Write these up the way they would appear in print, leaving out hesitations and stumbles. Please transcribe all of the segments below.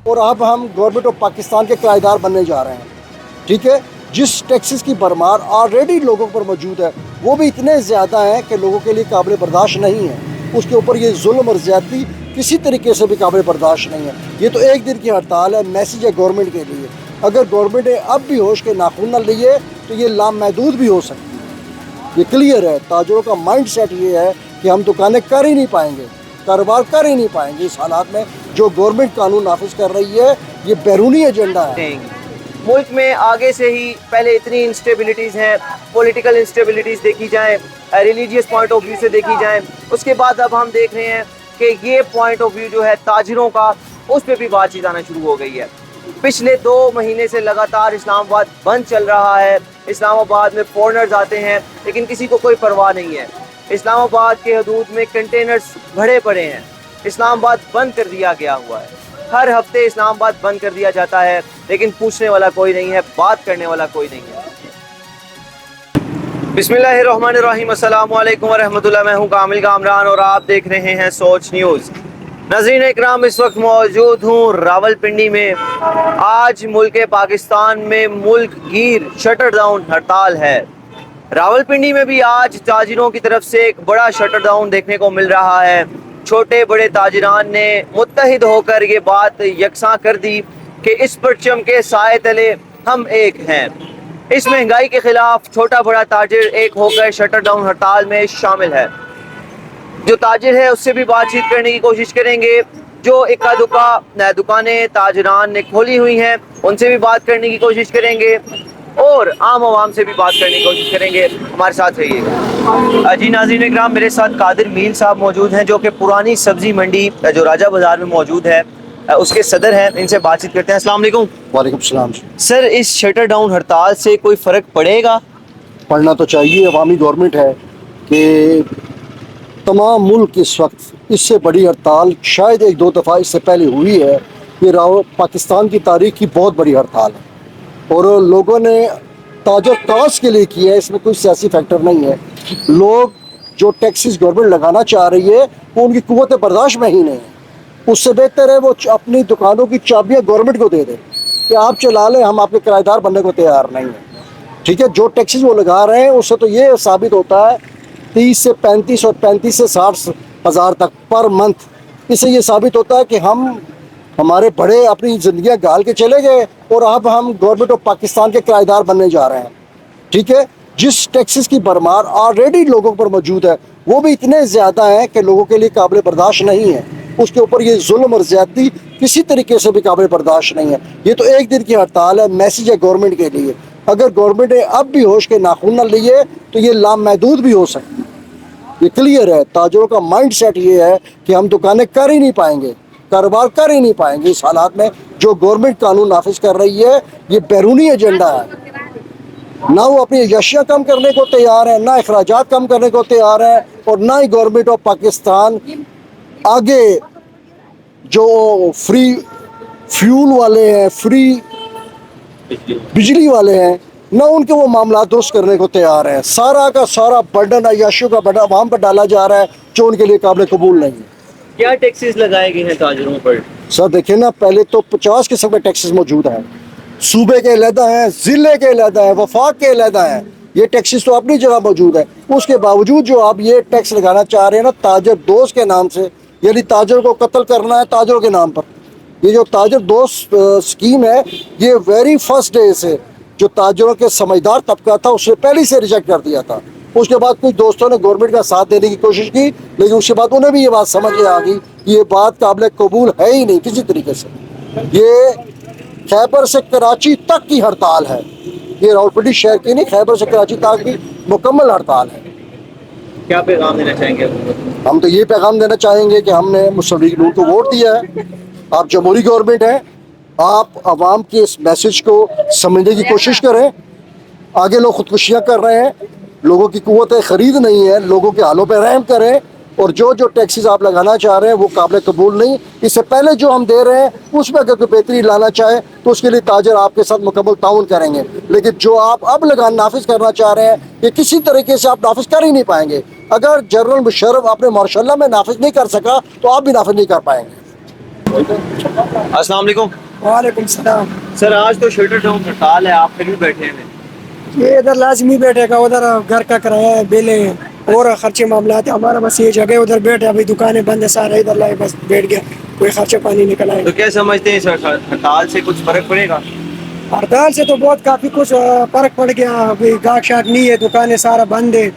اور اب ہم گورنمنٹ آف پاکستان کے کرایہ بننے جا رہے ہیں، ٹھیک ہے۔ جس ٹیکسز کی بھرمار آلریڈی لوگوں پر موجود ہے وہ بھی اتنے زیادہ ہیں کہ لوگوں کے لیے قابل برداشت نہیں ہے۔ اس کے اوپر یہ ظلم اور زیادتی کسی طریقے سے بھی قابل برداشت نہیں ہے۔ یہ تو ایک دن کی ہڑتال ہے، میسیج ہے گورنمنٹ کے لیے۔ اگر گورنمنٹ نے اب بھی ہوش کے ناخن نہ لیے تو یہ لامحدود بھی ہو سکتی ہے۔ یہ کلیئر ہے، تاجروں کا مائنڈ سیٹ یہ ہے کہ ہم دکانیں کر ہی نہیں پائیں گے، کاروبار کر ہی نہیں پائیں گے اس حالات میں۔ جو گورنمنٹ قانون نافذ کر رہی ہے یہ بیرونی ایجنڈا ہے۔ ملک میں آگے سے ہی پہلے اتنی انسٹیبلٹیز ہیں، پولیٹیکل انسٹیبلٹیز دیکھی جائیں، ریلیجیس پوائنٹ آف ویو سے دیکھی جائیں، اس کے بعد اب ہم دیکھ رہے ہیں کہ یہ پوائنٹ آف ویو جو ہے تاجروں کا، اس پہ بھی بات چیت آنا شروع ہو گئی ہے۔ پچھلے 2 مہینے سے لگاتار اسلام آباد بند چل رہا ہے۔ اسلام آباد میں فورنرز آتے ہیں لیکن کسی کو کوئی پرواہ نہیں ہے۔ اسلام آباد کے حدود میں کنٹینرز بھرے پڑے ہیں۔ اسلام آباد بند کر دیا گیا ہوا ہے۔ ہر ہفتے اسلام آباد بند کر دیا جاتا ہے لیکن پوچھنے والا کوئی نہیں ہے، بات کرنے والا کوئی نہیں ہے۔ بسم اللہ الرحمن الرحیم، السلام علیکم ورحمۃ اللہ۔ میں ہوں کامل کامران اور آپ دیکھ رہے ہیں سوچ نیوز۔ ناظرین اکرام، اس وقت موجود ہوں راولپنڈی میں۔ آج ملک پاکستان میں ملک گیر شٹر ڈاؤن ہڑتال ہے۔ راولپنڈی میں بھی آج تاجروں کی طرف سے ایک بڑا شٹر ڈاؤن دیکھنے کو مل رہا ہے۔ چھوٹے بڑے تاجران نے متحد ہو کر یہ بات یکساں کر دی کہ اس پرچم کے سائے تلے ہم ایک ہیں۔ اس مہنگائی کے خلاف چھوٹا بڑا تاجر ایک ہو کر شٹر ڈاؤن ہڑتال میں شامل ہے۔ جو تاجر ہے اس سے بھی بات چیت کرنے کی کوشش کریں گے۔ جو اکا دکا دکانیں تاجران نے کھولی ہوئی ہیں ان سے بھی بات کرنے کی کوشش کریں گے اور عام عوام سے بھی بات کرنے کی کوشش کریں گے۔ ہمارے ساتھ رہیے گا۔ جی ناظرین اکرام، میرے ساتھ قادر میل صاحب موجود ہیں جو کہ پرانی سبزی منڈی جو راجہ بازار میں موجود ہے اس کے صدر ہیں۔ ان سے بات چیت کرتے ہیں۔ السلام علیکم۔ وعلیکم السلام۔ سر، اس شٹر ڈاؤن ہڑتال سے کوئی فرق پڑے گا؟ پڑھنا تو چاہیے، عوامی گورنمنٹ ہے کہ تمام ملک اس وقت اس سے بڑی ہڑتال شاید 1-2 دفعہ اس سے پہلے ہوئی ہے۔ یہ پاکستان کی تاریخ کی بہت بڑی ہڑتال ہے اور لوگوں نے تاجر تاس کے لیے کی ہے، اس میں کوئی سیاسی فیکٹر نہیں ہے۔ لوگ جو ٹیکسز گورنمنٹ لگانا چاہ رہی ہے وہ ان کی قوت برداشت میں ہی نہیں ہے۔ اس سے بہتر ہے وہ اپنی دکانوں کی چابیاں گورنمنٹ کو دے دیں کہ آپ چلا لیں، ہم آپ کے کرایہ دار بننے کو تیار نہیں ہیں، ٹھیک ہے۔ جو ٹیکسز وہ لگا رہے ہیں اس سے تو یہ ثابت ہوتا ہے 30 سے 35 اور 35 سے 60 ہزار تک پر منتھ، اس سے یہ ثابت ہوتا ہے کہ ہمارے بڑے اپنی زندگیاں گال کے چلے گئے اور اب ہم گورنمنٹ آف پاکستان کے کرایہ دار بننے جا رہے ہیں، ٹھیک ہے۔ جس ٹیکسز کی بھرمار آلریڈی لوگوں پر موجود ہے وہ بھی اتنے زیادہ ہیں کہ لوگوں کے لیے قابل برداشت نہیں ہے۔ اس کے اوپر یہ ظلم اور زیادتی کسی طریقے سے بھی قابل برداشت نہیں ہے۔ یہ تو ایک دن کی ہڑتال ہے، میسیج ہے گورنمنٹ کے لیے۔ اگر گورنمنٹ نے اب بھی ہوش کے ناخن نہ لیے تو یہ لامحدود بھی ہو سکتی ہے۔ یہ کلیئر ہے، تاجروں کا مائنڈ سیٹ یہ ہے کہ ہم دکانیں کر ہی نہیں پائیں گے، کاروبار کر ہی نہیں پائیں گے اس حالات میں۔ جو گورنمنٹ قانون نافذ کر رہی ہے یہ بیرونی ایجنڈا ہے۔ نہ وہ اپنی اشیاء کم کرنے کو تیار ہیں، نہ اخراجات کم کرنے کو تیار ہیں، اور نہ ہی گورنمنٹ آف پاکستان آگے جو فری فیول والے ہیں، فری بجلی والے ہیں، نہ ان کے وہ معاملات درست کرنے کو تیار ہیں۔ سارا کا سارا برڈن عیاشیوں کا برڈن عوام پر ڈالا جا رہا ہے جو ان کے لیے قابل قبول نہیں ہے۔ کیا ٹیکسز لگائے گئے ہیں تاجروں پر؟ سر دیکھیں نا، پہلے تو 50 قسم کے ٹیکسز موجود ہیں، صوبے کے علیحدہ ہیں، ضلع کے علیحدہ ہیں، وفاق کے علیحدہ ہیں۔ یہ ٹیکسز تو اپنی جگہ موجود ہے، اس کے باوجود جو آپ یہ ٹیکس لگانا چاہ رہے ہیں نا تاجر دوست کے نام سے، یعنی تاجر کو قتل کرنا ہے تاجروں کے نام پر۔ یہ جو تاجر دوست اسکیم ہے یہ ویری فرسٹ ڈے سے جو تاجروں کے سمجھدار طبقہ تھا اس نے پہلے سے ریجیکٹ کر دیا تھا۔ اس کے بعد کچھ دوستوں نے گورنمنٹ کا ساتھ دینے کی کوشش کی لیکن اس کے بعد انہیں بھی یہ بات سمجھ میں آ گئی کہ یہ بات قابل قبول ہے ہی نہیں کسی طریقے سے۔ یہ خیبر سے کراچی تک کی ہڑتال ہے، یہ راولپنڈی شہر کی نہیں، خیبر سے کراچی تک کی مکمل ہڑتال ہے۔ کیا پیغام دینا چاہیں گے؟ ہم تو یہ پیغام دینا چاہیں گے کہ ہم نے مسلم لیگ نون کو ووٹ دیا ہے، آپ جمہوری گورنمنٹ ہیں، آپ عوام کے اس میسج کو سمجھنے کی کوشش کریں۔ آگے لوگ خودکشیاں کر رہے ہیں، لوگوں کی قوتیں خرید نہیں ہے، لوگوں کے حالوں پہ رحم کریں، اور جو ٹیکسز آپ لگانا چاہ رہے ہیں وہ قابل قبول نہیں۔ اس سے پہلے جو ہم دے رہے ہیں اس میں اگر کوئی بہتری لانا چاہے تو اس کے لیے تاجر آپ کے ساتھ مکمل تعاون کریں گے، لیکن جو آپ اب نافذ کرنا چاہ رہے ہیں یہ کسی طریقے سے آپ نافذ کر ہی نہیں پائیں گے۔ اگر جنرل مشرف اپنے ماشاء اللہ میں نافذ نہیں کر سکا تو آپ بھی نافذ نہیں کر پائیں گے۔ अस्सलाम वालेकुम वालेकुम सलाम। सर, आज तो शटर टाउन हड़ताल है, आप फिर भी बैठे हैं। ये इधर लाजमी बैठेगा, उधर घर का किराया है, बिल है और खर्चे मामला है। हमारा बस ये जगह उधर बैठे, अभी दुकानें बंद है, सारा इधर लाए बस बैठ गया, कोई खर्चे पानी निकल आए। तो क्या समझते हैं सर, हड़ताल से कुछ फर्क पड़ेगा? हड़ताल से तो बहुत काफ़ी कुछ फर्क पड़ गया। अभी गाहक शाक नहीं है, दुकानें सारा बंद है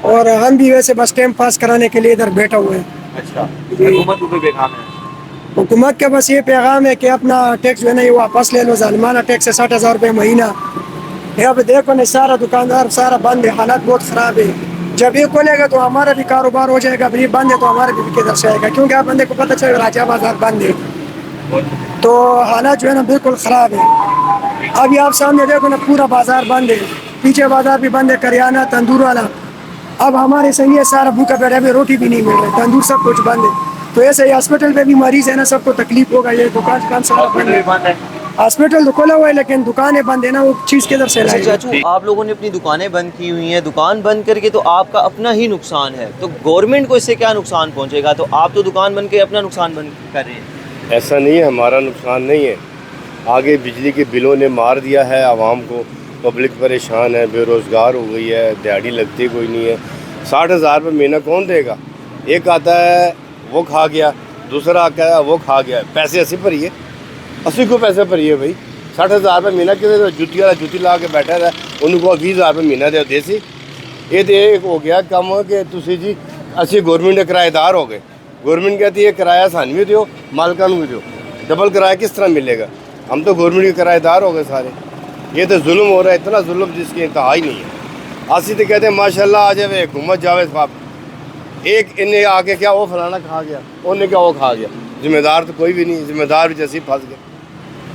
और हम भी वैसे बस टाइम पास कराने के लिए इधर बैठा हुए हैं। अच्छा, हुकूमत को कोई पैगाम है? हुकूमत का बस ये पैगाम है कि अपना टैक्स जो है ना ये वापस ले लो, जालिमाना टैक्स है 60,000 रुपये महीना। यहाँ पे देखो ना सारा दुकानदार सारा बंद है, हालात बहुत ख़राब है। जब ये खोलेगा तो हमारा भी कारोबार हो जाएगा, अभी ये बंद है तो हमारा भी किधर से आएगा, क्योंकि आप बंदे को पता चलेगा राजा बाजार बंद है तो हालात जो है ना बिल्कुल ख़राब है। अभी आप सामने देखो ना पूरा बाजार बंद है, पीछे बाजार भी बंद है, करियाना तंदूर वाला। अब हमारे संग ये सारा भूखा बैठा है, रोटी भी नहीं मिल रही, तंदूर सब कुछ बंद है। तो ऐसे ही हॉस्पिटल में भी मरीज है ना, सबको तकलीफ होगा। ये दुकान सारा बंद है, हॉस्पिटल तो खोला हुआ है लेकिन दुकानें बंद है ना, वो चीज़ किधर से लाएंगे। चाचू, आप लोगों ने अपनी दुकानें बंद की हुई हैं, दुकान बंद करके तो आपका अपना ही नुकसान है, तो गवर्नमेंट को इससे क्या नुकसान पहुंचेगा? तो आप तो दुकान बंद के अपना नुकसान बंद कर रहे हैं। ऐसा नहीं है, हमारा नुकसान नहीं है। आगे बिजली के बिलों ने मार दिया है आवाम को, पब्लिक परेशान है, बेरोज़गार हो गई है, दिहाड़ी लगती कोई नहीं है। 60,000 रुपये महीना कौन देगा? एक आता है वो खा गया, दूसरा आता है वो खा गया, पैसे 80 भरिए, 80 को पैसे भरिए भाई। 60,000 रुपये महीना कितने जुत्ती वाला जुत्ती ला के बैठा रहा, उनको 20,000 रुपये महीना दे देसी। ये तो एक हो गया कम कि तुसी जी असी गवर्नमेंट के किराएदार हो गए। गवर्नमेंट कहती है किराया सानू भी दो, मालकान भी दो, डबल किराया किस तरह मिलेगा? हम तो गवर्नमेंट के किराएदार हो गए सारे। ये तो जुल्म हो रहा है, इतना जुल्म जिसकी इंतहा ही नहीं है। असी तो कहते हैं माशाल्लाह आ जाए घूमत जावे साहब, एक इन्हें आके क्या वो फलाना खा गया, उन्हें क्या वो खा गया, जिम्मेदार तो कोई भी नहीं, जिम्मेदार भी जैसे फंस गए।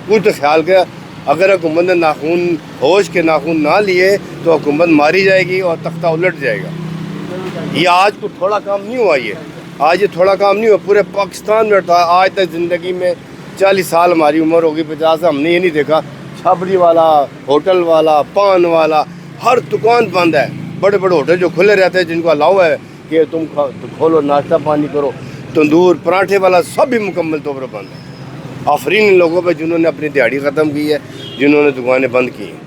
कुछ तो ख्याल किया, अगर हुकूमत ने नाखून होश के नाखून ना लिए तो हुकूमत मारी जाएगी और तख्ता उलट जाएगा। ये आज तो थोड़ा काम नहीं हुआ, ये आज ये थोड़ा काम नहीं हुआ, पूरे पाकिस्तान में था। आज तक ज़िंदगी में 40 साल हमारी उम्र होगी, 50, हमने ये नहीं देखा छाबड़ी वाला, होटल वाला, पान वाला, हर दुकान बंद है। बड़े बड़े होटल जो खुले रहते हैं, जिनको अलाउ है कि तुम खोलो नाश्ता पानी करो, तंदूर पराठे वाला सब भी मुकम्मल तौर पर बंद है। आफरीन इन लोगों पर जिन्होंने अपनी दिहाड़ी ख़त्म की है, जिन्होंने दुकानें बंद की हैं।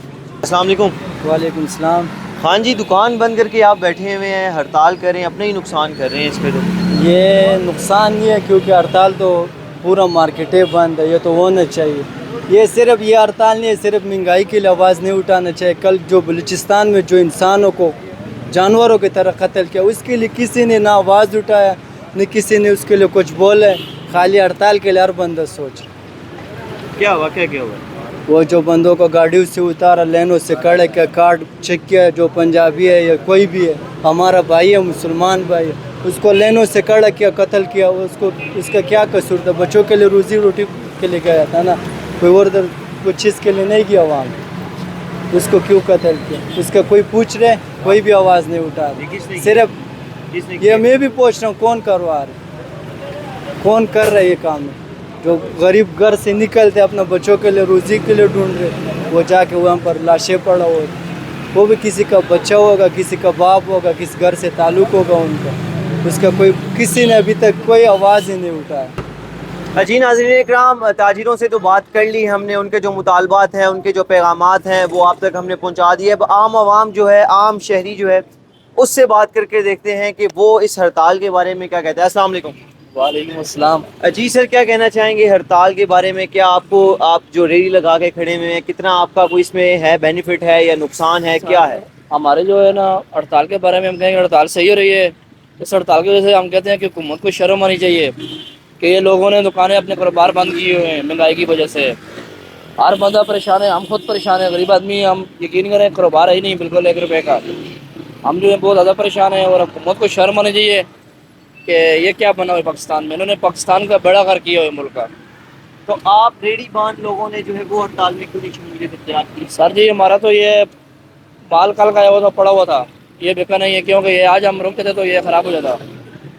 अस्सलाम वालेकुम। वालेकुम सलाम। हाँ जी, दुकान बंद करके आप बैठे हुए हैं, हड़ताल कर रहे हैं, अपना ही नुकसान कर रहे हैं इस पर। तो ये नुकसान नहीं है क्योंकि हड़ताल तो पूरा मार्केटें बंद है, ये तो होना चाहिए। ये सिर्फ ये हड़ताल नहीं है, सिर्फ महंगाई के लिए आवाज़ नहीं उठाना चाहिए। कल जो बलूचिस्तान में जो इंसानों को जानवरों की तरह कत्ल किया, उसके लिए किसी ने ना आवाज़ उठाया, न किसी ने उसके लिए कुछ बोला। खाली हड़ताल के लिए हर बंदा सोच क्या हुआ, क्या हुआ? वो जो बंदों को गाड़ियों से उतारा, लाइनों से खड़े किया, कार्ड चेक किया, जो पंजाबी है या कोई भी है, हमारा भाई है, मुसलमान भाई है, उसको लाइनों से खड़ा किया, कत्ल किया। उसको उसका क्या कसूर था? बच्चों के लिए रोज़ी रोटी के लिए गया था ना, कोई और कुछ चीज़ के लिए नहीं गया वहाँ, उसको क्यों कत्ल किया? उसका कोई पूछ रहे, कोई भी आवाज़ नहीं उठा रहा। सिर्फ ये मैं भी पूछ रहा हूँ, कौन करवा रहा, कौन कर रहा है ये काम? जो गरीब घर से निकलते अपना बच्चों के लिए रोज़ी के लिए ढूंढ रहे, वो जाके वहाँ पर लाशें पड़ा हो, वो भी किसी का बच्चा होगा, किसी का बाप होगा, किस घर से ताल्लुक़ होगा उनका, उसका कोई किसी ने अभी तक कोई आवाज़ ही नहीं उठाया। जी नाज़रीन इकराम, ताजिरों से तो बात कर ली हमने, उनके जो मुतालबात हैं, उनके जो पैगामात हैं वो आप तक हमने पहुँचा दिए। अब आम आवाम जो है, आम शहरी जो है, उससे बात करके देखते हैं कि वो इस हड़ताल के बारे में क्या कहते हैं। अस्सलाम वालेकुम। वालेकुम अस्सलाम। जी सर, क्या कहना चाहेंगे हड़ताल के बारे में? क्या आपको, आप जो रेडी लगा के खड़े हुए हैं, कितना आपका कोई इसमें है बेनिफिट है या नुकसान है, क्या है? हमारे जो है ना हड़ताल के बारे में हम कहेंगे हड़ताल सही हो रही है। इस हड़ताल की वजह से हम कहते हैं कि हुकूमत को शर्म आनी चाहिए कि ये लोगों ने दुकानें अपने कारोबार बंद किए हुए हैं महंगाई की वजह से। हर बंदा परेशान है, हम खुद परेशान है, गरीब आदमी। हम यकीन करें कारोबार है ही नहीं बिल्कुल 1 रुपये का। हम जो है बहुत ज़्यादा परेशान है और हुकूमत को शर्म आनी चाहिए कि ये क्या बना हुआ है पाकिस्तान में। इन्होंने पाकिस्तान का बड़ा घर किया हुआ है मुल्क का। तो आप रेडी बांध लोगों ने जो है वो हड़ताल में क्यों नहीं शमूलियत इख्तियार की? सर जी, हमारा तो ये माल कल का आया हुआ था, पड़ा हुआ था, ये बिका नहीं है, क्योंकि ये आज हम रुकते थे तो ये ख़राब हो जाता।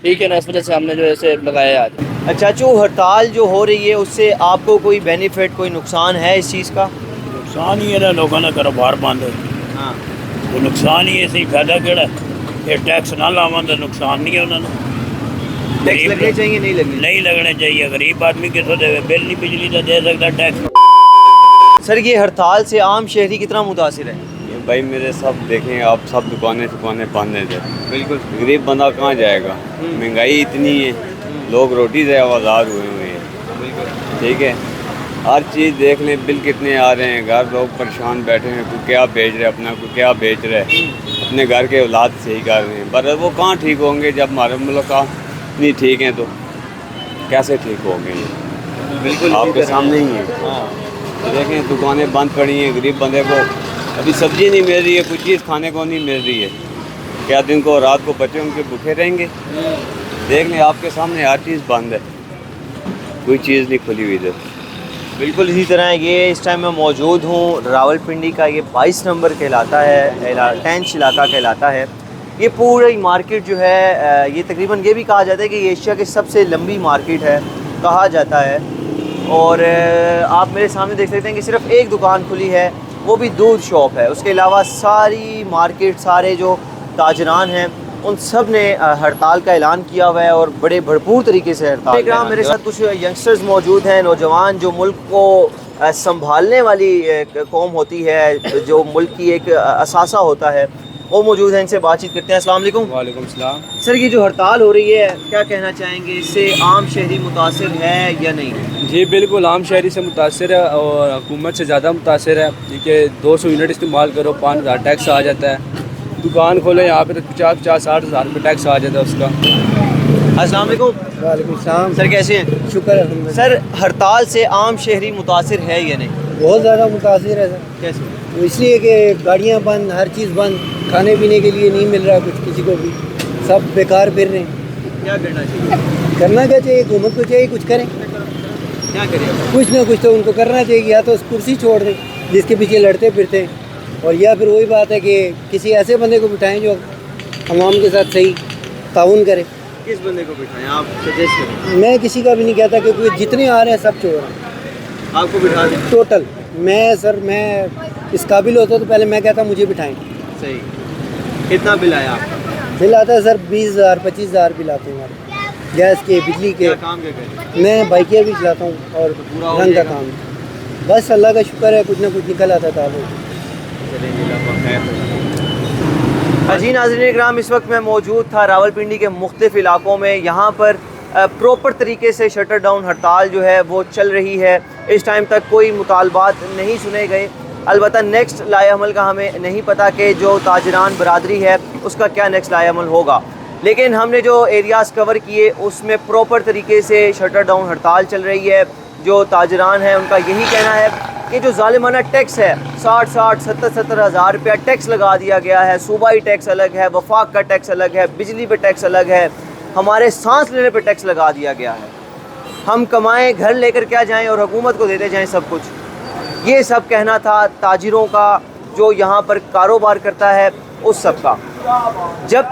ठीक है ना, इस वजह से हमने जो ऐसे लगाया आज। अच्छा चाचू, हड़ताल जो हो रही है उससे आपको कोई बेनिफिट, कोई नुकसान है इस चीज़ का? नुकसान ही है ना, लोगों ने कारोबार बंद है हाँ, तो नुकसान ही है। सही फायदा केड़ा? ये टैक्स ना लावन तो नुकसान नहीं है उन्होंने। टैक्स लगने चाहिए नहीं लगने नहीं लगने चाहिए। गरीब आदमी किसको दे, बिल नहीं बिजली का दे सकता टैक्स। सर ये हड़ताल से आम शहरी कितना मुतासिर है? भाई मेरे सब देखें आप, सब दुकानें बंद हैं। बिल्कुल गरीब बंदा कहाँ जाएगा? महंगाई इतनी है, लोग रोटी से आवाज़ार हुए हैं। ठीक है, हर चीज़ देख लें, बिल कितने आ रहे हैं, घर लोग परेशान बैठे हैं, कोई क्या बेच रहे अपना, कोई क्या बेच रहे अपने घर के औलाद से ही कर रहे हैं। पर वो कहाँ ठीक होंगे जब हमारे मुल्क का नहीं ठीक है, तो कैसे ठीक होंगे? ये बिल्कुल आपके सामने ही है। देखें दुकानें बंद पड़ी हैं, गरीब बंदे को अभी सब्जी नहीं मिल रही है, कुछ चीज़ खाने को नहीं मिल रही है। क्या दिन को रात को बच्चे उनके भूखे रहेंगे? देख लें आपके सामने हर चीज़ बंद है, कोई चीज़ नहीं खुली हुई इधर। बिल्कुल इसी तरह ये इस टाइम मैं मौजूद हूँ रावलपिंडी का, ये 22 नंबर कहलाता है, टेंच इलाका कहलाता है। ये पूरी मार्केट जो है ये तकरीबन ये भी कहा जाता है कि ये एशिया की सबसे लंबी मार्केट है कहा जाता है। और आप मेरे सामने देख सकते हैं कि सिर्फ एक दुकान खुली है, वो भी दूध शॉप है। उसके अलावा सारी मार्केट, सारे जो ताजरान हैं उन सब ने हड़ताल का ऐलान किया हुआ है और बड़े भरपूर तरीके से हड़ताल का ऐलान। मेरे साथ कुछ यंगस्टर्स मौजूद हैं, नौजवान जो मुल्क को संभालने वाली कौम होती है, जो मुल्क की एक असासा होता है, वो मौजूद हैं। इनसे बातचीत करते हैं। अस्सलाम वालेकुम। वालेकुम सलाम। सर ये जो हड़ताल हो रही है क्या कहना चाहेंगे, इससे आम शहरी मुतासिर है या नहीं? जी बिल्कुल आम शहरी से मुतासर है और हुकूमत से ज़्यादा मुतासर है, क्योंकि 200 यूनिट इस्तेमाल करो 5000 टैक्स आ जाता है। दुकान खोले यहाँ पे तो 50-60 हज़ार रुपये टैक्स आ जाता है उसका। अस्सलाम वालेकुम। वालेकुम सलाम। सर कैसे हैं? शुक्र है। सर हड़ताल से आम शहरी मुतासिर है या नहीं? बहुत ज़्यादा मुतासिर है सर। कैसे? तो इसलिए कि गाड़ियाँ बंद, हर चीज़ बंद, खाने पीने के लिए नहीं मिल रहा कुछ किसी को भी, सब बेकार फिर रहे हैं। क्या करना चाहिए? करना क्या चाहिए? हुकूमत को चाहिए कुछ करें, क्या करें? कुछ ना कुछ तो उनको करना चाहिए। या तो कुर्सी छोड़ दें जिसके पीछे लड़ते फिरते हैं, और या फिर वही बात है कि किसी ऐसे बंदे को बिठाएं जो अवाम के साथ सही ताउन करे। किस बंदे को बिठाएं आप सजेस्ट करें? मैं किसी का भी नहीं कहता, क्योंकि जितने आ रहे हैं सब चोर हैं। आपको बिठा दें? टोटल मैं इस काबिल होता तो पहले मैं कहता मुझे बिठाएं। सही। कितना बिल आया आपका? बिल आता है सर 20,000 25,000 बिल आते हैं हमारे, गैस के, बिजली के। क्या काम क्या करें? मैं बाइकिया भी चलाता हूँ और पूरा हो रंग का जाएगा? काम। बस अल्लाह का शुक्र है, कुछ ना कुछ निकल आता था। जी नाज़रीन इकराम, इस वक्त मैं मौजूद था रावलपिंडी के मुख्तलिफ इलाकों में। यहाँ पर प्रॉपर तरीके से शटर डाउन हड़ताल जो है वो चल रही है। इस टाइम तक कोई मुतालबात नहीं सुने गए। अलबत्ता नेक्स्ट लाए अमल का हमें नहीं पता कि जो ताजरान बरादरी है उसका क्या नेक्स्ट लाए अमल होगा, लेकिन हमने जो एरियाज़ कवर किए उसमें प्रॉपर तरीके से शटर डाउन हड़ताल चल रही है। जो ताजरान हैं उनका यही कहना है कि जो ज़ालिमाना टैक्स है 60-60 70-70 हज़ार रुपया टैक्स लगा दिया गया है। सूबाई टैक्स अलग है, वफाक का टैक्स अलग है, बिजली पे टैक्स अलग है, हमारे सांस लेने पे टैक्स लगा दिया गया है। हम कमाएं, घर लेकर क्या जाएं और हुकूमत को देते जाएं सब कुछ। ये सब कहना था ताजिरों का, जो यहाँ पर कारोबार करता है उस सब का। जब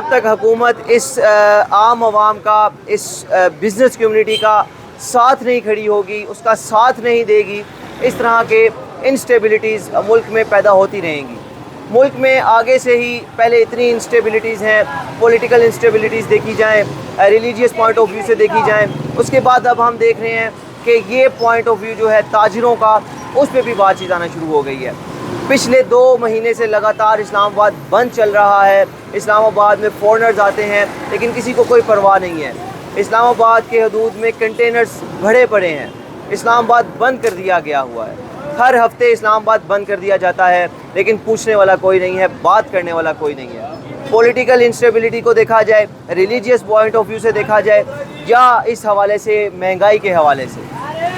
तक हुकूमत इस आम आवाम का, इस बिज़नेस कम्युनिटी का साथ नहीं खड़ी होगी, उसका साथ नहीं देगी, इस तरह के इंस्टेबिलिटीज़ मुल्क में पैदा होती रहेंगी। मुल्क में आगे से ही पहले इतनी इंस्टेबिलिटीज़ हैं, पॉलिटिकल इंस्टेबिलिटीज़ देखी जाएँ, रिलीजियस पॉइंट ऑफ व्यू से देखी जाएँ, उसके बाद अब हम देख रहे हैं कि ये पॉइंट ऑफ व्यू जो है ताजिरों का, उस पर भी बातचीत आना शुरू हो गई है। पिछले 2 महीने से लगातार इस्लामाबाद बंद चल रहा है। इस्लामाबाद में फ़ॉरेनर्स आते हैं लेकिन किसी को कोई परवाह नहीं है। इस्लामाबाद के हदूद में कंटेनर्स भरे पड़े हैं। इस्लामाबाद बंद कर दिया गया हुआ है। हर हफ्ते इस्लामाबाद बंद कर दिया जाता है, लेकिन पूछने वाला कोई नहीं है, बात करने वाला कोई नहीं है। पॉलिटिकल इंस्टेबिलिटी को देखा जाए, रिलीजियस पॉइंट ऑफ व्यू से देखा जाए, या इस हवाले से महंगाई के हवाले से,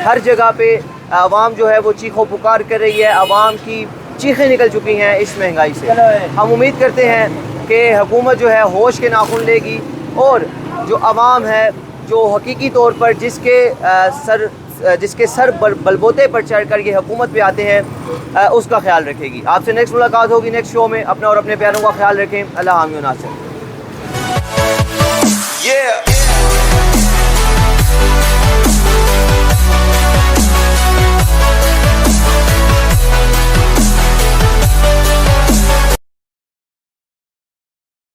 हर जगह पे आवाम जो है वो चीखो पुकार कर रही है। आवाम की चीखें निकल चुकी हैं इस महंगाई से। हम उम्मीद करते हैं कि हुकूमत जो है होश के नाखून लेगी और जो आवाम है, जो हकीकी तौर पर जिसके सर बलबोते पर चढ़कर ये हुकूमत पे आते हैं, उसका ख्याल रखेगी। आपसे नेक्स्ट मुलाकात होगी नेक्स्ट शो में। अपना और अपने प्यारों का ख्याल रखें। अल्लाह हामी व नासिर।